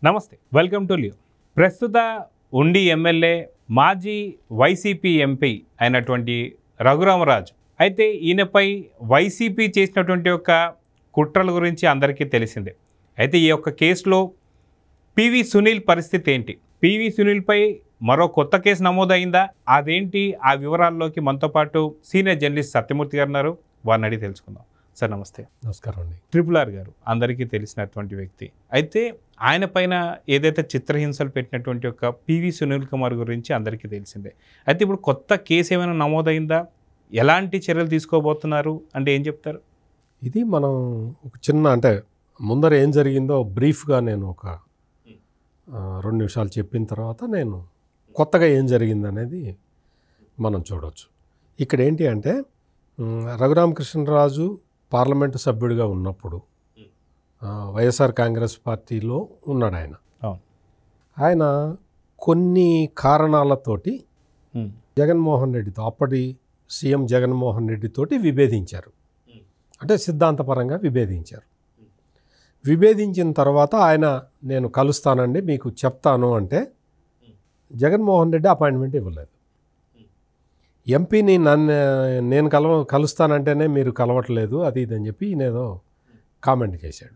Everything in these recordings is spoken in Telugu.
నమస్తే, వెల్కమ్ టు లియో. ప్రస్తుత ఉండి ఎమ్మెల్యే మాజీ వైసీపీ ఎంపీ అయినటువంటి రఘురామరాజు అయితే ఈయనపై వైసీపీ చేసినటువంటి ఒక కుట్రల గురించి అందరికీ తెలిసిందే. అయితే ఈ యొక్క కేసులో పివి సునీల్ పరిస్థితి ఏంటి, పివి సునీల్పై మరో కొత్త కేసు నమోదైందా, అదేంటి, ఆ వివరాల్లోకి మనతో పాటు సీనియర్ జర్నలిస్ట్ సత్యమూర్తి గారు ఉన్నారు. వారిని అడిగి తెలుసుకుందాం. సార్ నమస్తే. నమస్కారం అండి. RRR గారు అందరికీ తెలిసినటువంటి వ్యక్తి. అయితే ఆయన పైన ఏదైతే చిత్రహింసలు పెట్టినటువంటి ఒక పివి సునీల్ కుమార్ గురించి అందరికీ తెలిసిందే. అయితే ఇప్పుడు కొత్త కేసు ఏమైనా నమోదైందా, ఎలాంటి చర్యలు తీసుకోబోతున్నారు అంటే ఏం చెప్తారు? ఇది మనం ఒక చిన్న అంటే ముందర ఏం జరిగిందో బ్రీఫ్గా నేను ఒక 2 నిమిషాలు చెప్పిన తర్వాత నేను కొత్తగా ఏం జరిగిందనేది మనం చూడవచ్చు. ఇక్కడ ఏంటి అంటే రఘురామకృష్ణరాజు పార్లమెంటు సభ్యుడిగా ఉన్నప్పుడు వైఎస్ఆర్ కాంగ్రెస్ పార్టీలో ఉన్నాడు ఆయన. ఆయన కొన్ని కారణాలతోటి జగన్మోహన్ రెడ్డితో, అప్పటి సీఎం జగన్మోహన్ రెడ్డితోటి విభేదించారు. అంటే సిద్ధాంతపరంగా విభేదించారు. విభేదించిన తర్వాత ఆయన నేను కలుస్తానండి, మీకు చెప్తాను అంటే జగన్మోహన్ రెడ్డి అపాయింట్మెంట్ ఇవ్వలేదు. ఎంపీని నేను కలుస్తానంటేనే మీరు కలవట్లేదు అది ఇది అని చెప్పి ఈయనేదో కామెంట్ చేశాడు.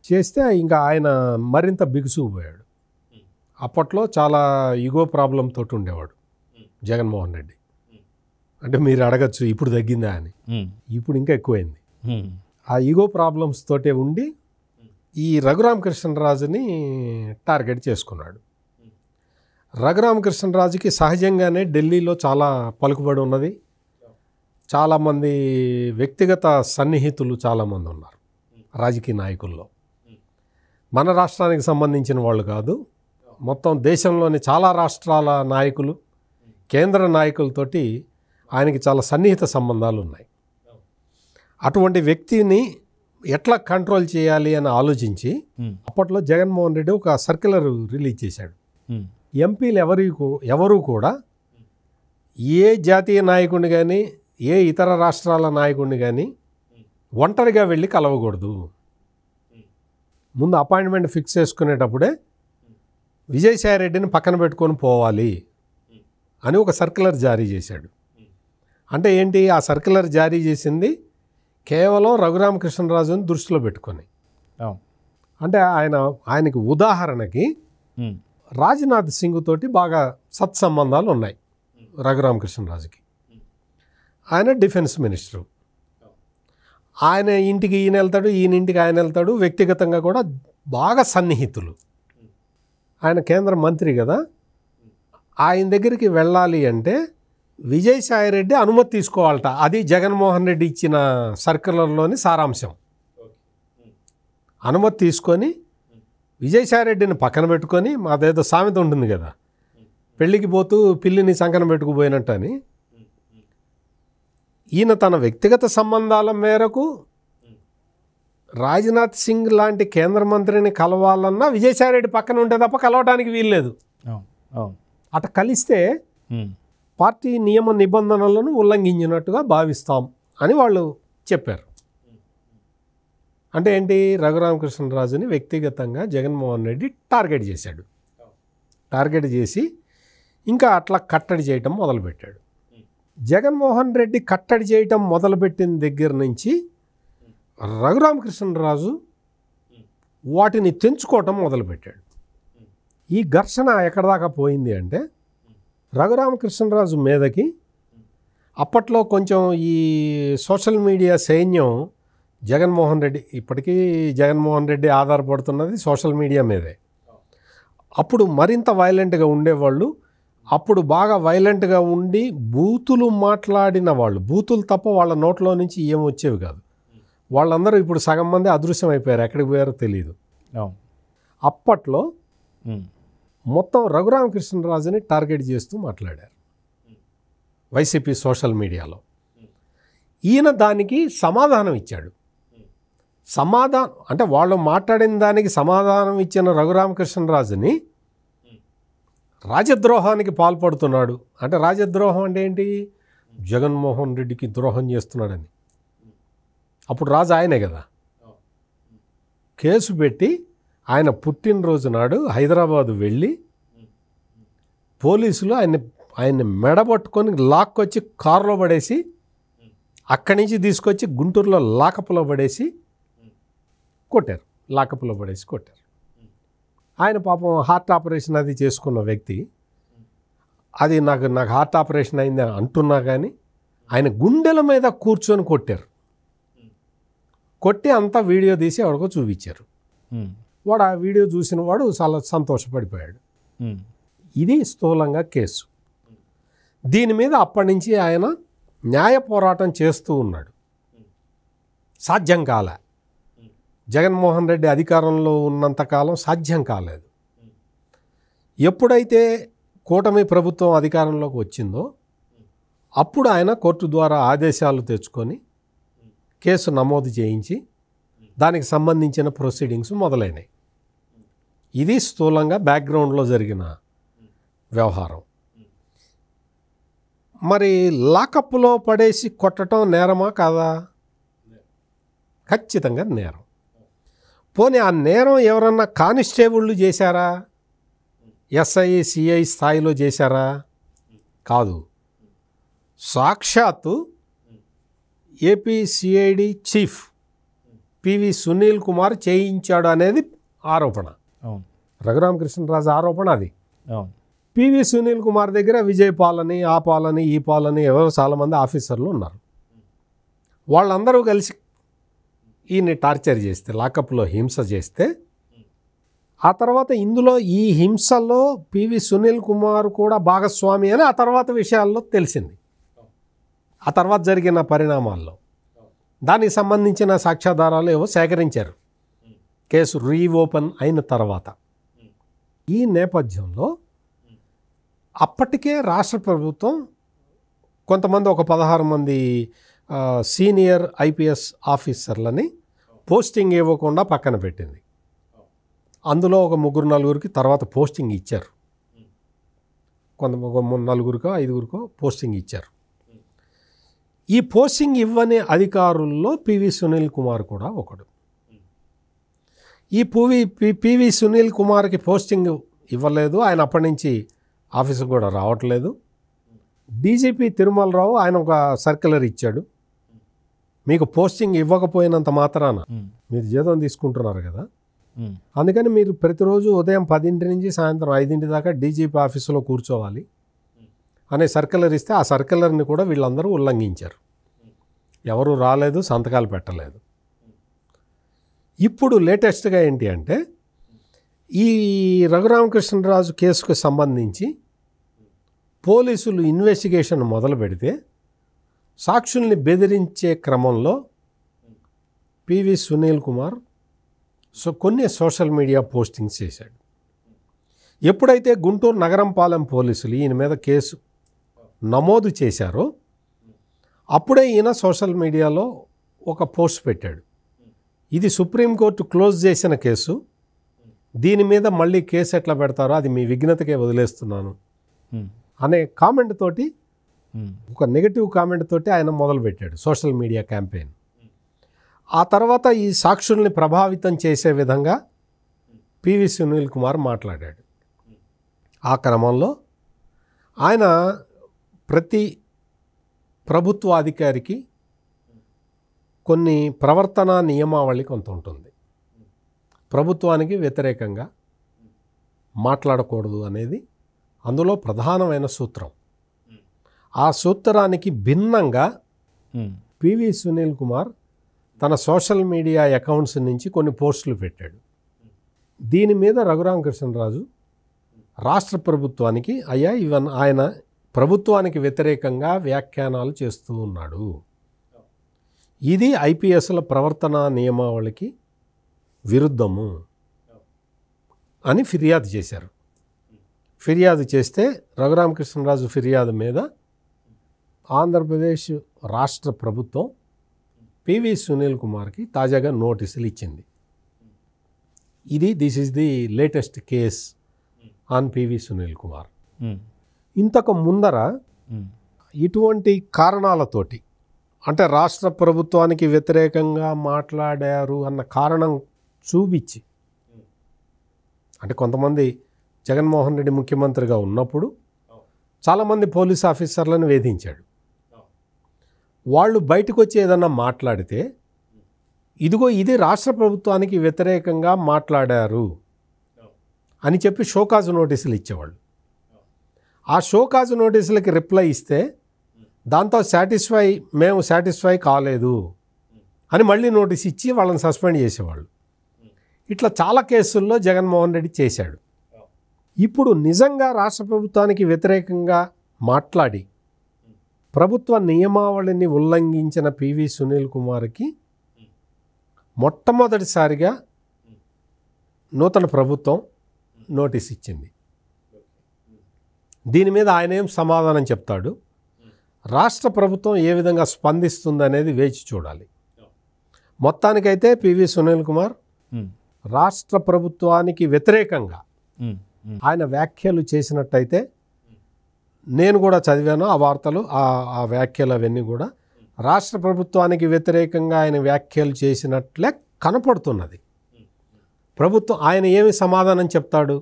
చేస్తే ఇంకా ఆయన మరింత బిగుసుకుపోయాడు. అప్పట్లో చాలా ఈగో ప్రాబ్లం తోటి ఉండేవాడు జగన్మోహన్ రెడ్డి. అంటే మీరు అడగచ్చు ఇప్పుడు తగ్గిందా అని, ఇప్పుడు ఇంకా ఎక్కువైంది. ఆ ఈగో ప్రాబ్లమ్స్ తోటే ఉండి ఈ రఘురామకృష్ణరాజుని టార్గెట్ చేసుకున్నాడు. రఘురామకృష్ణరాజుకి సహజంగానే ఢిల్లీలో చాలా పలుకుబడి ఉన్నది. చాలామంది వ్యక్తిగత సన్నిహితులు చాలామంది ఉన్నారు రాజకీయ నాయకుల్లో. మన రాష్ట్రానికి సంబంధించిన వాళ్ళు కాదు, మొత్తం దేశంలోని చాలా రాష్ట్రాల నాయకులు, కేంద్ర నాయకులతోటి ఆయనకి చాలా సన్నిహిత సంబంధాలు ఉన్నాయి. అటువంటి వ్యక్తిని ఎట్లా కంట్రోల్ చేయాలి అని ఆలోచించి అప్పట్లో జగన్మోహన్ రెడ్డి ఒక సర్క్యులర్ రిలీజ్ చేశాడు. ఎంపీలు ఎవరు కూడా ఏ జాతీయ నాయకుడిని కానీ ఏ ఇతర రాష్ట్రాల నాయకుడిని కానీ ఒంటరిగా వెళ్ళి కలవకూడదు. ముందు అపాయింట్మెంట్ ఫిక్స్ చేసుకునేటప్పుడే విజయసాయి రెడ్డిని పక్కన పెట్టుకొని పోవాలి అని ఒక సర్క్యులర్ జారీ చేశాడు. అంటే ఏంటి, ఆ సర్క్యులర్ జారీ చేసింది కేవలం రఘురామకృష్ణరాజుని దృష్టిలో పెట్టుకొని. అంటే ఆయనకి ఉదాహరణకి రాజ్నాథ్ సింగ్ తోటి బాగా సత్సంబంధాలు ఉన్నాయి రఘురామకృష్ణరాజుకి. ఆయన డిఫెన్స్ మినిస్టరు. ఆయన ఇంటికి ఈయన వెళ్తాడు, ఈయన ఇంటికి ఆయన వెళ్తాడు. వ్యక్తిగతంగా కూడా బాగా సన్నిహితులు. ఆయన కేంద్ర మంత్రి కదా, ఆయన దగ్గరికి వెళ్ళాలి అంటే విజయసాయి రెడ్డి అనుమతి తీసుకోవాలట. అది జగన్మోహన్ రెడ్డి ఇచ్చిన సర్క్యులర్లోని సారాంశం. అనుమతి తీసుకొని విజయసాయి రెడ్డిని పక్కన పెట్టుకొని, అదేదో సామెత ఉంటుంది కదా, పెళ్ళికి పోతూ పిల్లిని సంకన పెట్టుకుపోయినట్టు అని, ఈయన తన వ్యక్తిగత సంబంధాల మేరకు రాజ్నాథ్ సింగ్ లాంటి కేంద్ర మంత్రిని కలవాలన్నా విజయసాయి రెడ్డి పక్కన ఉంటే తప్ప కలవటానికి వీల్లేదు. అట కలిస్తే పార్టీ నియమ నిబంధనలను ఉల్లంఘించినట్టుగా భావిస్తాం అని వాళ్ళు చెప్పారు. అంటే ఏంటి, రఘురామకృష్ణరాజుని వ్యక్తిగతంగా జగన్మోహన్ రెడ్డి టార్గెట్ చేశాడు. టార్గెట్ చేసి ఇంకా అట్లా కట్టడి చేయటం మొదలుపెట్టాడు. జగన్మోహన్ రెడ్డి కట్టడి చేయటం మొదలుపెట్టిన దగ్గర నుంచి రఘురామకృష్ణరాజు వాటిని తెంచుకోవటం మొదలుపెట్టాడు. ఈ ఘర్షణ ఎక్కడ దాకా పోయింది అంటే, రఘురామకృష్ణరాజు మీదకి అప్పట్లో కొంచెం ఈ సోషల్ మీడియా సైన్యం జగన్మోహన్ రెడ్డి, ఇప్పటికీ జగన్మోహన్ రెడ్డి ఆధారపడుతున్నది సోషల్ మీడియా మీదే. అప్పుడు మరింత వైలెంట్గా ఉండేవాళ్ళు. అప్పుడు బాగా వైలెంట్గా ఉండి బూతులు మాట్లాడిన వాళ్ళు, బూతులు తప్ప వాళ్ళ నోట్లో నుంచి ఏం వచ్చేవి కాదు. వాళ్ళందరూ ఇప్పుడు సగం మంది అదృశ్యం అయిపోయారు, ఎక్కడికి పోయారో తెలియదు. అప్పట్లో మొత్తం రఘురామకృష్ణరాజుని టార్గెట్ చేస్తూ మాట్లాడారు వైసీపీ సోషల్ మీడియాలో. ఈయన దానికి సమాధానం ఇచ్చాడు. అంటే వాళ్ళు మాట్లాడిన దానికి సమాధానం ఇచ్చిన రఘురామకృష్ణరాజుని రాజద్రోహానికి పాల్పడుతున్నాడు. అంటే రాజద్రోహం అంటే ఏంటి, జగన్మోహన్ రెడ్డికి ద్రోహం చేస్తున్నాడని. అప్పుడు రాజు ఆయనే కదా, కేసు పెట్టి ఆయన పుట్టినరోజు నాడు హైదరాబాదు వెళ్ళి పోలీసులు ఆయన్ని మెడబట్టుకొని లాక్కొచ్చి కారులో పడేసి అక్కడి నుంచి తీసుకొచ్చి గుంటూరులో లాకప్లో పడేసి కొట్టారు. లాకప్లో పడేసి కొట్టారు. ఆయన పాపం హార్ట్ ఆపరేషన్ అది చేసుకున్న వ్యక్తి, అది నాకు హార్ట్ ఆపరేషన్ అయింది అని అంటున్నా కానీ ఆయన గుండెల మీద కూర్చొని కొట్టారు. కొట్టి అంతా వీడియో తీసి ఎవరికో చూపించారు. వాడు ఆ వీడియో చూసిన వాడు చాలా సంతోషపడిపోయాడు. ఇది స్థూలంగా కేసు. దీని మీద అప్పటి నుంచి ఆయన న్యాయ పోరాటం చేస్తూ ఉన్నాడు. సాధ్యం కాలే. జగన్మోహన్ రెడ్డి అధికారంలో ఉన్నంతకాలం సాధ్యం కాలేదు. ఎప్పుడైతే కూటమి ప్రభుత్వం అధికారంలోకి వచ్చిందో అప్పుడు ఆయన కోర్టు ద్వారా ఆదేశాలు తెచ్చుకొని కేసు నమోదు చేయించి దానికి సంబంధించిన ప్రొసీడింగ్స్ మొదలైనాయి. ఇది స్థూలంగా బ్యాక్గ్రౌండ్లో జరిగిన వ్యవహారం. మరి లాకప్లో పడేసి కొట్టడం నేరమా కాదా? ఖచ్చితంగా నేరం. పోనీ ఆ నేరం ఎవరన్నా కానిస్టేబుళ్ళు చేశారా? ఎస్ఐ సిఐ స్థాయిలో చేశారా? కాదు. సాక్షాత్తు AP CID chief PV Sunil Kumar చేయించాడు అనేది ఆరోపణ. రఘురామకృష్ణరాజు ఆరోపణ అది. పివి సునీల్ కుమార్ దగ్గర విజయపాలని, ఆ పాలని, ఈ పాలని ఎవరో చాలామంది ఆఫీసర్లు ఉన్నారు. వాళ్ళందరూ కలిసి ఈయన్ని టార్చర్ చేస్తే, లాకప్లో హింస చేస్తే, ఆ తర్వాత ఇందులో ఈ హింసలో పివి సునీల్ కుమార్ కూడా భాగస్వామి అని ఆ తర్వాత విషయాల్లో తెలిసింది. ఆ తర్వాత జరిగిన పరిణామాల్లో దానికి సంబంధించిన సాక్ష్యాధారాలు ఏవో సేకరించారు కేసు రీఓపెన్ అయిన తర్వాత. ఈ నేపథ్యంలో అప్పటికే రాష్ట్ర ప్రభుత్వం కొంతమంది ఒక 16 మంది సీనియర్ ఐపీఎస్ ఆఫీసర్లని పోస్టింగ్ ఇవ్వకుండా పక్కన పెట్టింది. అందులో ఒక 3-4 తర్వాత పోస్టింగ్ ఇచ్చారు. ఒక 4-5 పోస్టింగ్ ఇచ్చారు. ఈ పోస్టింగ్ ఇవ్వని అధికారుల్లో పివి సునీల్ కుమార్ కూడా ఒకడు. ఈ పివి సునీల్ కుమార్కి పోస్టింగ్ ఇవ్వలేదు. ఆయన అప్పటి నుంచి ఆఫీసుకు కూడా రావట్లేదు. డీజీపీ తిరుమలరావు ఆయన ఒక సర్క్యులర్ ఇచ్చాడు, మీకు పోస్టింగ్ ఇవ్వకపోయినంత మాత్రాన మీరు జీతం తీసుకుంటున్నారు కదా, అందుకని మీరు ప్రతిరోజు ఉదయం 10 నుంచి సాయంత్రం 5 దాకా డీజీపీ ఆఫీసులో కూర్చోవాలి అనే సర్క్యులర్ ఇస్తే ఆ సర్క్యులర్ని కూడా వీళ్ళందరూ ఉల్లంఘించారు. ఎవరు రాలేదు, సంతకాలు పెట్టలేదు. ఇప్పుడు లేటెస్ట్గా ఏంటి అంటే ఈ రఘురామకృష్ణరాజు కేసుకు సంబంధించి పోలీసులు ఇన్వెస్టిగేషన్ మొదలు పెడితే సాక్షుల్ని బెదిరించే క్రమంలో పివి సునీల్ కుమార్ కొన్ని సోషల్ మీడియా పోస్టింగ్స్ చేశాడు. ఎప్పుడైతే గుంటూరు నగరంపాలెం పోలీసులు ఈయన మీద కేసు నమోదు చేశారో అప్పుడే ఈయన సోషల్ మీడియాలో ఒక పోస్ట్ పెట్టాడు, ఇది సుప్రీంకోర్టు క్లోజ్ చేసిన కేసు, దీని మీద మళ్ళీ కేసు ఎట్లా పెడతారో అది మీ విఘ్నతకే వదిలేస్తున్నాను అనే కామెంట్ తోటి, ఒక నెగటివ్ కామెంట్ తోటి ఆయన మొదలుపెట్టాడు సోషల్ మీడియా క్యాంపెయిన్. ఆ తర్వాత ఈ సాక్షుల్ని ప్రభావితం చేసే విధంగా పివి సునీల్ కుమార్ మాట్లాడాడు. ఆ క్రమంలో ఆయన ప్రతి ప్రభుత్వ అధికారికి కొన్ని ప్రవర్తనా నియమావళి కొంత ఉంటుంది. ప్రభుత్వానికి వ్యతిరేకంగా మాట్లాడకూడదు అనేది అందులో ప్రధానమైన సూత్రం. ఆ సూత్రానికి భిన్నంగా పివి సునీల్ కుమార్ తన సోషల్ మీడియా అకౌంట్స్ నుంచి కొన్ని పోస్టులు పెట్టాడు. దీని మీద రఘురామకృష్ణరాజు రాష్ట్ర ప్రభుత్వానికి అయ్యా ఇవన్నీ ఆయన ప్రభుత్వానికి వ్యతిరేకంగా వ్యాఖ్యానాలు చేస్తూ ఉన్నాడు, ఇది ఐపీఎస్ల ప్రవర్తన నియమావళికి విరుద్ధము అని ఫిర్యాదు చేశారు. ఫిర్యాదు చేస్తే రఘురామకృష్ణరాజు ఫిర్యాదు మీద ఆంధ్రప్రదేశ్ రాష్ట్ర ప్రభుత్వం పివి సునీల్ కుమార్కి తాజాగా నోటీసులు ఇచ్చింది. This is the latest case on PV Sunil Kumar. ఇంతకు ముందర ఇటువంటి కారణాలతోటి, అంటే రాష్ట్ర ప్రభుత్వానికి వ్యతిరేకంగా మాట్లాడారు అన్న కారణం చూపించి అంటే కొంతమంది జగన్మోహన్ రెడ్డి ముఖ్యమంత్రిగా ఉన్నప్పుడు చాలామంది పోలీస్ ఆఫీసర్లను వేధించాడు. వాళ్ళు బయటకు వచ్చి ఏదన్నా మాట్లాడితే ఇదిగో ఇది రాష్ట్ర ప్రభుత్వానికి వ్యతిరేకంగా మాట్లాడారు అని చెప్పి షోకాజు నోటీసులు ఇచ్చేవాళ్ళు. ఆ షోకాజు నోటీసులకి రిప్లై ఇస్తే దాంతో మేము సాటిస్ఫై కాలేదు అని మళ్ళీ నోటీస్ ఇచ్చి వాళ్ళని సస్పెండ్ చేసేవాళ్ళు. ఇట్లా చాలా కేసుల్లో జగన్మోహన్ రెడ్డి చేశాడు. ఇప్పుడు నిజంగా రాష్ట్ర ప్రభుత్వానికి వ్యతిరేకంగా మాట్లాడి ప్రభుత్వ నియమావళిని ఉల్లంఘించిన పివి సునీల్ కుమార్కి మొట్టమొదటిసారిగా నూతన ప్రభుత్వం నోటీస్ ఇచ్చింది. దీని మీద ఆయన ఏం సమాధానం చెప్తాడు, రాష్ట్ర ప్రభుత్వం ఏ విధంగా స్పందిస్తుందనేది వేచి చూడాలి. మొత్తానికైతే పివి సునీల్ కుమార్ రాష్ట్ర ప్రభుత్వానికి వ్యతిరేకంగా ఆయన వ్యాఖ్యలు చేసినట్టయితే, నేను కూడా చదివాను ఆ వార్తలు, ఆ వ్యాఖ్యలు అవన్నీ కూడా రాష్ట్ర ప్రభుత్వానికి వ్యతిరేకంగా ఆయన వ్యాఖ్యలు చేసినట్లే కనపడుతున్నది. ప్రభుత్వం ఆయన ఏమి సమాధానం చెప్తాడు,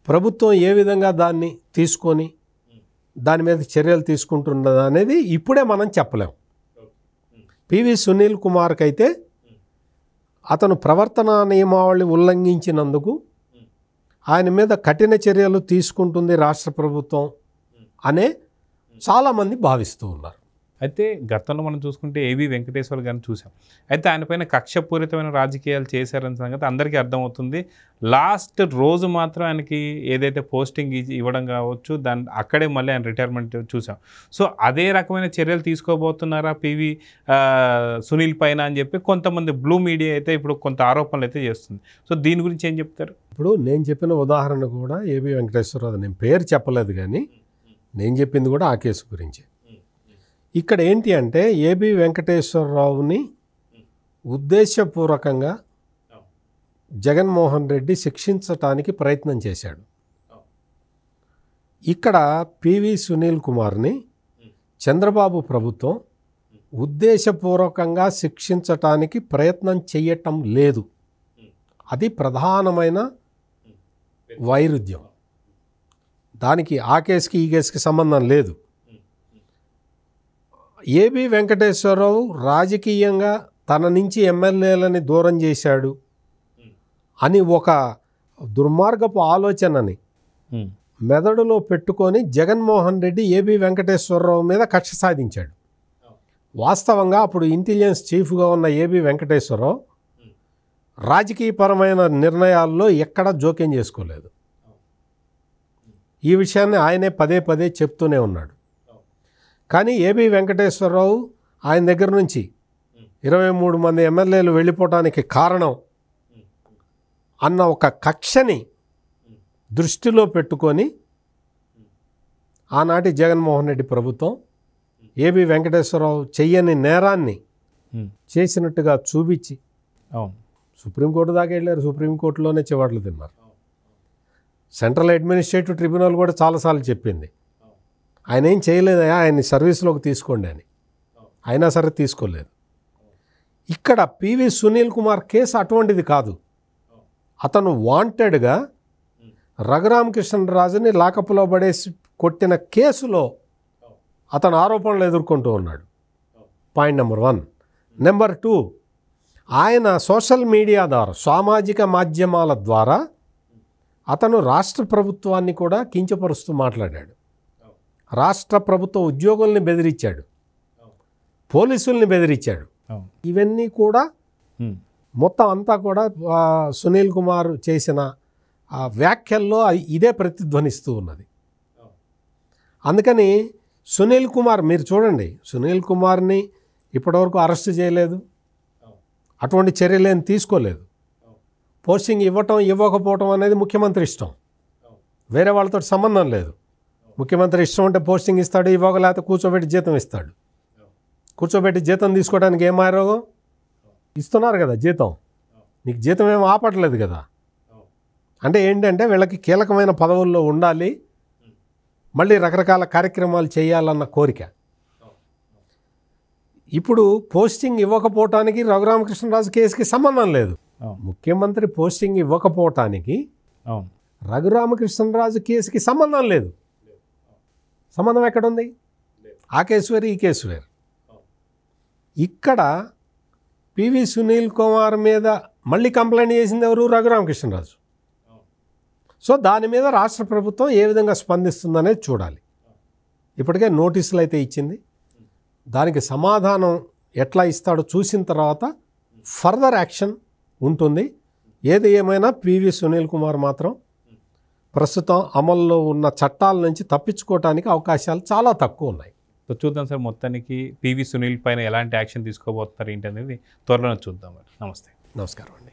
ప్రభుత్వం ఏ విధంగా దాన్ని తీసుకొని దాని మీద చర్యలు తీసుకుంటున్నది అనేది ఇప్పుడే మనం చెప్పలేం. పివి సునీల్ కుమార్కి అయితే అతను ప్రవర్తనా నియమావళి ఉల్లంఘించినందుకు ఆయన మీద కఠిన చర్యలు తీసుకుంటుంది రాష్ట్ర ప్రభుత్వం అనే చాలామంది భావిస్తూ ఉన్నారు. అయితే గతంలో మనం చూసుకుంటే ఏబి వెంకటేశ్వర్ గారిని చూసాం. అయితే ఆయనపైన కక్షపూరితమైన రాజకీయాలు చేశారన్న సంగతి అందరికీ అర్థమవుతుంది. లాస్ట్ రోజు మాత్రం ఆయనకి ఏదైతే పోస్టింగ్ ఇవ్వడం కావచ్చు, దాన్ని అక్కడే మళ్ళీ ఆయన రిటైర్మెంట్ చూసాం. సో అదే రకమైన చర్యలు తీసుకోబోతున్నారా పివి సునీల్ పైన అని చెప్పి కొంతమంది బ్లూ మీడియా అయితే ఇప్పుడు కొంత ఆరోపణలు అయితే చేస్తుంది. సో దీని గురించి ఏం చెప్తారు? ఇప్పుడు నేను చెప్పిన ఉదాహరణ కూడా ఏబి వెంకటేశ్వరరావు, నేను పేరు చెప్పలేదు కానీ నేను చెప్పింది కూడా ఆ కేసు గురించి. ఇక్కడ ఏంటి అంటే ఏబి వెంకటేశ్వరరావుని ఉద్దేశపూర్వకంగా జగన్మోహన్ రెడ్డి శిక్షించటానికి ప్రయత్నం చేశాడు. ఇక్కడ పివి సునీల్ కుమార్ని చంద్రబాబు ప్రభుత్వం ఉద్దేశపూర్వకంగా శిక్షించటానికి ప్రయత్నం చేయటం లేదు. అది ప్రధానమైన వైరుధ్యం. దానికి ఆ కేసుకి ఈ కేసుకి సంబంధం లేదు. ఏబి వెంకటేశ్వరరావు రాజకీయంగా తన నుంచి ఎమ్మెల్యేలని దూరం చేశాడు అని ఒక దుర్మార్గపు ఆలోచనని మెదడులో పెట్టుకొని జగన్మోహన్ రెడ్డి ఏబి వెంకటేశ్వరరావు మీద కక్ష సాధించాడు. వాస్తవంగా అప్పుడు ఇంటెలిజెన్స్ చీఫ్గా ఉన్న ఏబి వెంకటేశ్వరరావు రాజకీయపరమైన నిర్ణయాల్లో ఎక్కడా జోక్యం చేసుకోలేదు. ఈ విషయాన్ని ఆయనే పదే పదే చెప్తూనే ఉన్నాడు. కానీ ఏబి వెంకటేశ్వరరావు ఆయన దగ్గర నుంచి 23 మంది ఎమ్మెల్యేలు వెళ్ళిపోవటానికి కారణం అన్న ఒక కక్షని దృష్టిలో పెట్టుకొని ఆనాటి జగన్మోహన్ రెడ్డి ప్రభుత్వం ఏబి వెంకటేశ్వరరావు చెయ్యని నేరాన్ని చేసినట్టుగా చూపించి సుప్రీంకోర్టు దాకా వెళ్ళారు. సుప్రీంకోర్టులోనే చివాట్లు తిన్నారు. సెంట్రల్ అడ్మినిస్ట్రేటివ్ ట్రిబ్యునల్ కూడా చాలాసార్లు చెప్పింది ఆయన ఏం చేయలేదయా, ఆయన్ని సర్వీస్లోకి తీసుకోండి అని. అయినా సరే తీసుకోలేదు. ఇక్కడ పివి సునీల్ కుమార్ కేసు అటువంటిది కాదు. అతను వాంటెడ్గా రఘురామకృష్ణరాజుని లాకప్లో పడేసి కొట్టిన కేసులో అతను ఆరోపణలు ఎదుర్కొంటూ ఉన్నాడు. Point number 1. నెంబర్ 2, ఆయన సోషల్ మీడియా ద్వారా, సామాజిక మాధ్యమాల ద్వారా అతను రాష్ట్ర ప్రభుత్వాన్ని కూడా కించపరుస్తూ మాట్లాడాడు. రాష్ట్ర ప్రభుత్వ ఉద్యోగుల్ని బెదిరించాడు, పోలీసుల్ని బెదిరించాడు. ఇవన్నీ కూడా మొత్తం అంతా కూడా సునీల్ కుమార్ చేసిన వ్యాఖ్యల్లో ఇదే ప్రతిధ్వనిస్తూ ఉన్నది. అందుకని సునీల్ కుమార్, మీరు చూడండి, సునీల్ కుమార్ని ఇప్పటివరకు అరెస్ట్ చేయలేదు, అటువంటి చర్యలేం తీసుకోలేదు. పోస్టింగ్ ఇవ్వటం ఇవ్వకపోవటం అనేది ముఖ్యమంత్రి ఇష్టం, వేరే వాళ్ళతో సంబంధం లేదు. ముఖ్యమంత్రి ఇష్టం అంటే పోస్టింగ్ ఇస్తాడు, ఇవ్వగలేకపోతే కూర్చోబెట్టి జీతం ఇస్తాడు. కూర్చోబెట్టి జీతం తీసుకోవడానికి ఏం ఆరోగం? ఇస్తున్నారు కదా జీతం, నీకు జీతం ఏం ఆపట్లేదు కదా. అంటే ఏంటంటే వీళ్ళకి కీలకమైన పదవుల్లో ఉండాలి, మళ్ళీ రకరకాల కార్యక్రమాలు చేయాలన్న కోరిక. ఇప్పుడు పోస్టింగ్ ఇవ్వకపోవటానికి రఘురామకృష్ణరాజు కేసుకి సంబంధం లేదు. ముఖ్యమంత్రి పోస్టింగ్ ఇవ్వకపోవటానికి అవును. రఘురామకృష్ణరాజు కేసుకి సంబంధం లేదు. సంబంధం ఎక్కడుంది? ఆ కేసు వేరు, ఈ కేసు వేరు. ఇక్కడ పివి సునీల్ కుమార్ మీద మళ్ళీ కంప్లైంట్ చేసింది ఎవరు? రఘురామకృష్ణరాజు. సో దాని మీద రాష్ట్ర ప్రభుత్వం ఏ విధంగా స్పందిస్తుందనేది చూడాలి. ఇప్పటికే నోటీసులు అయితే ఇచ్చింది. దానికి సమాధానం ఎట్లా ఇస్తాడో చూసిన తర్వాత ఫర్దర్ యాక్షన్ ఉంటుంది. ఏది ఏమైనా పివి సునీల్ కుమార్ మాత్రం ప్రస్తుతం అమల్లో ఉన్న చట్టాల నుంచి తప్పించుకోవడానికి అవకాశాలు చాలా తక్కువ ఉన్నాయి. సో చూద్దాం సార్, మొత్తానికి పివి సునీల్ పైన ఎలాంటి యాక్షన్ తీసుకోబోతున్నారు ఏంటి అనేది త్వరలోనే చూద్దాం. నమస్తే. నమస్కారం అండి.